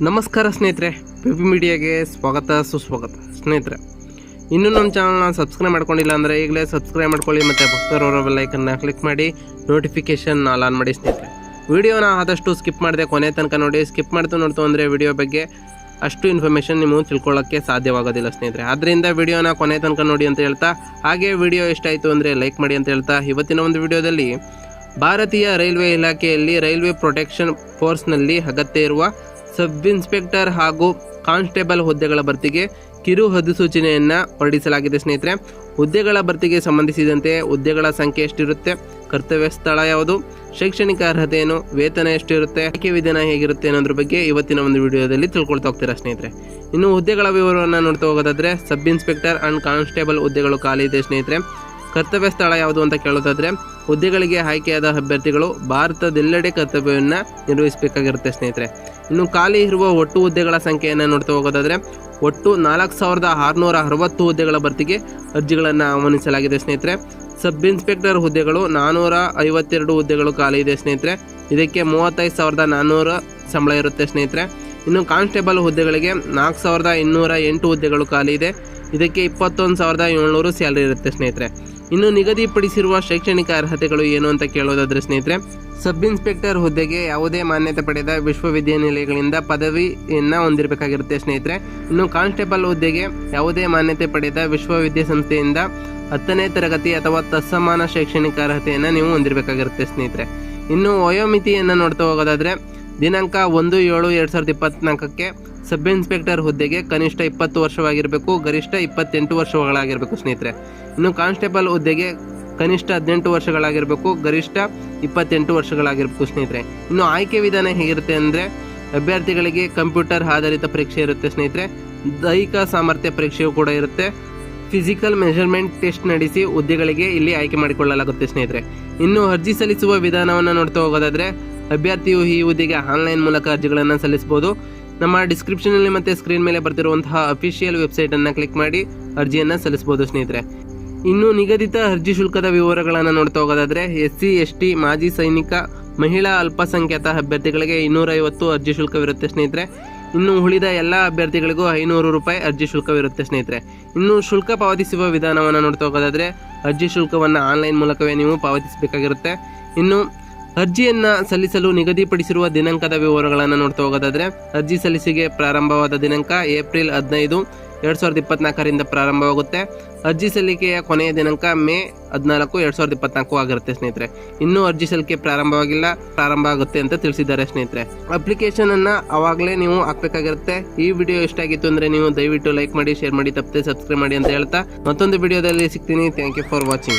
ನಮಸ್ಕಾರ ಸ್ನೇಹಿತರೆ, ಪಿ ಮೀಡಿಯಾಗೆ ಸ್ವಾಗತ ಸುಸ್ವಾಗತ. ಸ್ನೇಹಿತರೆ, ಇನ್ನೂ ನಮ್ಮ ಚಾನಲ್ನ ಸಬ್ಸ್ಕ್ರೈಬ್ ಮಾಡ್ಕೊಂಡಿಲ್ಲ ಅಂದರೆ ಈಗಲೇ ಸಬ್ಸ್ಕ್ರೈಬ್ ಮಾಡ್ಕೊಳ್ಳಿ ಮತ್ತು ಪಕ್ಕದಲ್ಲಿರೋ ಬೆಲ್ ಐಕನ್ನ ಕ್ಲಿಕ್ ಮಾಡಿ ನೋಟಿಫಿಕೇಷನ್ ಆನ್ ಮಾಡಿ. ಸ್ನೇಹಿತರೆ, ವಿಡಿಯೋನ ಆದಷ್ಟು ಸ್ಕಿಪ್ ಮಾಡಿದೆ ಕೊನೆ ತನಕ ನೋಡಿ. ಸ್ಕಿಪ್ ನೋಡ್ತು ಅಂದರೆ ವಿಡಿಯೋ ಬಗ್ಗೆ ಅಷ್ಟು ಇನ್ಫಾರ್ಮೇಷನ್ ನೀವು ತಿಳ್ಕೊಳ್ಳೋಕ್ಕೆ ಸಾಧ್ಯವಾಗೋದಿಲ್ಲ ಸ್ನೇಹಿತರೆ. ಆದ್ದರಿಂದ ವಿಡಿಯೋನ ಕೊನೆ ತನಕ ನೋಡಿ ಅಂತ ಹೇಳ್ತಾ, ಹಾಗೆ ವಿಡಿಯೋ ಇಷ್ಟ ಆಯಿತು ಅಂದರೆ ಲೈಕ್ ಮಾಡಿ ಅಂತ ಹೇಳ್ತಾ, ಇವತ್ತಿನ ಒಂದು ವಿಡಿಯೋದಲ್ಲಿ ಭಾರತೀಯ ರೈಲ್ವೆ ಇಲಾಖೆಯಲ್ಲಿ ರೈಲ್ವೆ ಪ್ರೊಟೆಕ್ಷನ್ ಫೋರ್ಸ್ನಲ್ಲಿ ಅಗತ್ಯ ಇರುವ ಸಬ್ ಇನ್ಸ್ಪೆಕ್ಟರ್ ಹಾಗೂ ಕಾನ್ಸ್ಟೇಬಲ್ ಹುದ್ದೆಗಳ ಭರ್ತಿಗೆ ಕಿರು ಅಧಿಸೂಚನೆಯನ್ನು ಹೊರಡಿಸಲಾಗಿದೆ. ಸ್ನೇಹಿತರೆ, ಹುದ್ದೆಗಳ ಭರ್ತಿಗೆ ಸಂಬಂಧಿಸಿದಂತೆ ಹುದ್ದೆಗಳ ಸಂಖ್ಯೆ ಎಷ್ಟಿರುತ್ತೆ, ಕರ್ತವ್ಯ ಸ್ಥಳ ಯಾವುದು, ಶೈಕ್ಷಣಿಕ ಅರ್ಹತೆ ಏನು, ವೇತನ ಎಷ್ಟಿರುತ್ತೆ, ಆಯ್ಕೆ ವಿಧಾನ ಹೇಗಿರುತ್ತೆ ಅನ್ನೋದ್ರ ಬಗ್ಗೆ ಇವತ್ತಿನ ಒಂದು ವಿಡಿಯೋದಲ್ಲಿ ತಿಳ್ಕೊಳ್ತಾ ಹೋಗ್ತೀರಾ ಸ್ನೇಹಿತರೆ. ಇನ್ನು ಹುದ್ದೆಗಳ ವಿವರವನ್ನು ನೋಡ್ತಾ ಹೋಗೋದಾದ್ರೆ, ಸಬ್ ಇನ್ಸ್ಪೆಕ್ಟರ್ ಅಂಡ್ ಕಾನ್ಸ್ಟೇಬಲ್ ಹುದ್ದೆಗಳು ಖಾಲಿ ಇದೆ ಸ್ನೇಹಿತರೆ. ಕರ್ತವ್ಯ ಸ್ಥಳ ಯಾವುದು ಅಂತ ಕೇಳೋದಾದ್ರೆ, ಹುದ್ದೆಗಳಿಗೆ ಆಯ್ಕೆಯಾದ ಅಭ್ಯರ್ಥಿಗಳು ಭಾರತದೆಲ್ಲೆಡೆ ಕರ್ತವ್ಯವನ್ನು ನಿರ್ವಹಿಸಬೇಕಾಗಿರುತ್ತೆ ಸ್ನೇಹಿತರೆ. ಇನ್ನು ಖಾಲಿ ಇರುವ ಒಟ್ಟು ಹುದ್ದೆಗಳ ಸಂಖ್ಯೆಯನ್ನು ನೋಡ್ತಾ ಹೋಗೋದಾದ್ರೆ, ಒಟ್ಟು 4660 ಹುದ್ದೆಗಳ ಭರ್ತಿಗೆ ಅರ್ಜಿಗಳನ್ನು ಆಹ್ವಾನಿಸಲಾಗಿದೆ ಸ್ನೇಹಿತರೆ. ಸಬ್ ಇನ್ಸ್ಪೆಕ್ಟರ್ ಹುದ್ದೆಗಳು 452 ಹುದ್ದೆಗಳು ಖಾಲಿ ಇದೆ ಸ್ನೇಹಿತರೆ. ಇದಕ್ಕೆ 35,400 ಸಂಬಳ ಇರುತ್ತೆ ಸ್ನೇಹಿತರೆ. ಇನ್ನು ಕಾನ್ಸ್ಟೇಬಲ್ ಹುದ್ದೆಗಳಿಗೆ 4,208 ಹುದ್ದೆಗಳು ಖಾಲಿ ಇದೆ. ಇದಕ್ಕೆ 21,700 ಸ್ಯಾಲರಿ ಇರುತ್ತೆ ಸ್ನೇಹಿತರೆ. ಇನ್ನು ನಿಗದಿಪಡಿಸಿರುವ ಶೈಕ್ಷಣಿಕ ಅರ್ಹತೆಗಳು ಏನು ಅಂತ ಕೇಳೋದಾದ್ರೆ ಸ್ನೇಹಿತರೆ, ಸಬ್ ಇನ್ಸ್ಪೆಕ್ಟರ್ ಹುದ್ದೆಗೆ ಯಾವುದೇ ಮಾನ್ಯತೆ ಪಡೆದ ವಿಶ್ವವಿದ್ಯಾನಿಲಯಗಳಿಂದ ಪದವಿಯನ್ನು ಹೊಂದಿರಬೇಕಾಗಿರುತ್ತೆ ಸ್ನೇಹಿತರೆ. ಇನ್ನು ಕಾನ್ಸ್ಟೇಬಲ್ ಹುದ್ದೆಗೆ ಯಾವುದೇ ಮಾನ್ಯತೆ ಪಡೆದ ವಿಶ್ವವಿದ್ಯಾಸಂಸ್ಥೆಯಿಂದ 10ನೇ ತರಗತಿ ಅಥವಾ ತತ್ಸಮಾನ ಶೈಕ್ಷಣಿಕ ಅರ್ಹತೆಯನ್ನು ನೀವು ಹೊಂದಿರಬೇಕಾಗಿರುತ್ತೆ ಸ್ನೇಹಿತರೆ. ಇನ್ನು ವಯೋಮಿತಿಯನ್ನು ನೋಡ್ತಾ ಹೋಗೋದಾದ್ರೆ, ದಿನಾಂಕ 1/7/2024ಕ್ಕೆ ಸಬ್ ಇನ್ಸ್ಪೆಕ್ಟರ್ ಹುದ್ದೆಗೆ ಕನಿಷ್ಠ 20 ವರ್ಷವಾಗಿರಬೇಕು, ಗರಿಷ್ಠ 28 ವರ್ಷಗಳಾಗಿರಬೇಕು ಸ್ನೇಹಿತರೆ. ಇನ್ನು ಕಾನ್ಸ್ಟೇಬಲ್ ಹುದ್ದೆಗೆ ಕನಿಷ್ಠ 18 ವರ್ಷಗಳಾಗಿರಬೇಕು, ಗರಿಷ್ಠ 28 ವರ್ಷಗಳಾಗಿರಬೇಕು ಸ್ನೇಹಿತರೆ. ಇನ್ನು ಆಯ್ಕೆ ವಿಧಾನ ಹೇಗಿರುತ್ತೆ ಅಂದರೆ, ಅಭ್ಯರ್ಥಿಗಳಿಗೆ ಕಂಪ್ಯೂಟರ್ ಆಧಾರಿತ ಪರೀಕ್ಷೆ ಇರುತ್ತೆ ಸ್ನೇಹಿತರೆ. ದೈಹಿಕ ಸಾಮರ್ಥ್ಯ ಪರೀಕ್ಷೆಯೂ ಕೂಡ ಇರುತ್ತೆ. ಫಿಸಿಕಲ್ ಮೆಜರ್ಮೆಂಟ್ ಟೆಸ್ಟ್ ನಡೆಸಿ ಹುದ್ದೆಗಳಿಗೆ ಇಲ್ಲಿ ಆಯ್ಕೆ ಮಾಡಿಕೊಳ್ಳಲಾಗುತ್ತೆ ಸ್ನೇಹಿತರೆ. ಇನ್ನು ಅರ್ಜಿ ಸಲ್ಲಿಸುವ ವಿಧಾನವನ್ನು ನೋಡ್ತಾ ಹೋಗೋದಾದ್ರೆ, ಅಭ್ಯರ್ಥಿಯು ಈ ಹುದ್ದೆಗೆ ಆನ್ಲೈನ್ ಮೂಲಕ ಅರ್ಜಿಗಳನ್ನು ಸಲ್ಲಿಸಬಹುದು. ನಮ್ಮ ಡಿಸ್ಕ್ರಿಪ್ಷನಲ್ಲಿ ಮತ್ತು ಸ್ಕ್ರೀನ್ ಮೇಲೆ ಬರ್ತಿರುವಂತಹ ಅಫಿಷಿಯಲ್ ವೆಬ್ಸೈಟನ್ನು ಕ್ಲಿಕ್ ಮಾಡಿ ಅರ್ಜಿಯನ್ನು ಸಲ್ಲಿಸಬಹುದು ಸ್ನೇಹಿತರೆ. ಇನ್ನು ನಿಗದಿತ ಅರ್ಜಿ ಶುಲ್ಕದ ವಿವರಗಳನ್ನು ನೋಡ್ತಾ ಹೋಗೋದಾದ್ರೆ, SC ST ಮಾಜಿ ಸೈನಿಕ ಮಹಿಳಾ ಅಲ್ಪಸಂಖ್ಯಾತ ಅಭ್ಯರ್ಥಿಗಳಿಗೆ 250 ಅರ್ಜಿ ಶುಲ್ಕವಿರುತ್ತೆ ಸ್ನೇಹಿತರೆ. ಇನ್ನು ಉಳಿದ ಎಲ್ಲ ಅಭ್ಯರ್ಥಿಗಳಿಗೂ 500 ರೂಪಾಯಿ ಅರ್ಜಿ ಶುಲ್ಕವಿರುತ್ತೆ ಸ್ನೇಹಿತರೆ. ಇನ್ನು ಶುಲ್ಕ ಪಾವತಿಸುವ ವಿಧಾನವನ್ನು ನೋಡ್ತಾ ಹೋಗೋದಾದ್ರೆ, ಅರ್ಜಿ ಶುಲ್ಕವನ್ನು ಆನ್ಲೈನ್ ಮೂಲಕವೇ ನೀವು ಪಾವತಿಸಬೇಕಾಗಿರುತ್ತೆ. ಇನ್ನು ಅರ್ಜಿಯನ್ನು ಸಲ್ಲಿಸಲು ನಿಗದಿಪಡಿಸಿರುವ ದಿನಾಂಕದ ವಿವರಗಳನ್ನು ನೋಡ್ತಾ ಹೋಗೋದಾದ್ರೆ, ಅರ್ಜಿ ಸಲ್ಲಿಸಿಗೆ ಪ್ರಾರಂಭವಾದ ದಿನಾಂಕ ಏಪ್ರಿಲ್ 15, 2024ರಿಂದ ಪ್ರಾರಂಭವಾಗುತ್ತೆ. ಅರ್ಜಿ ಸಲ್ಲಿಕೆಯ ಕೊನೆಯ ದಿನಾಂಕ ಮೇ 14, 2024 ಆಗಿರುತ್ತೆ ಸ್ನೇಹಿತರೆ. ಇನ್ನೂ ಅರ್ಜಿ ಸಲ್ಲಿಕೆ ಪ್ರಾರಂಭ ಆಗುತ್ತೆ ಅಂತ ತಿಳಿಸಿದ್ದಾರೆ ಸ್ನೇಹಿತರೆ. ಅಪ್ಲಿಕೇಶನ್ ಅನ್ನ ಅವಾಗಲೇ ನೀವು ಹಾಕಬೇಕಾಗಿರುತ್ತೆ. ಈ ವಿಡಿಯೋ ಇಷ್ಟ ಆಗಿತ್ತು ಅಂದ್ರೆ ನೀವು ದಯವಿಟ್ಟು ಲೈಕ್ ಮಾಡಿ, ಶೇರ್ ಮಾಡಿ, ತಪ್ಪದೆ ಸಬ್ಸ್ಕ್ರೈಬ್ ಮಾಡಿ ಅಂತ ಹೇಳ್ತಾ ಮತ್ತೊಂದು ವಿಡಿಯೋದಲ್ಲಿ ಸಿಗ್ತೀನಿ. Thank you for watching.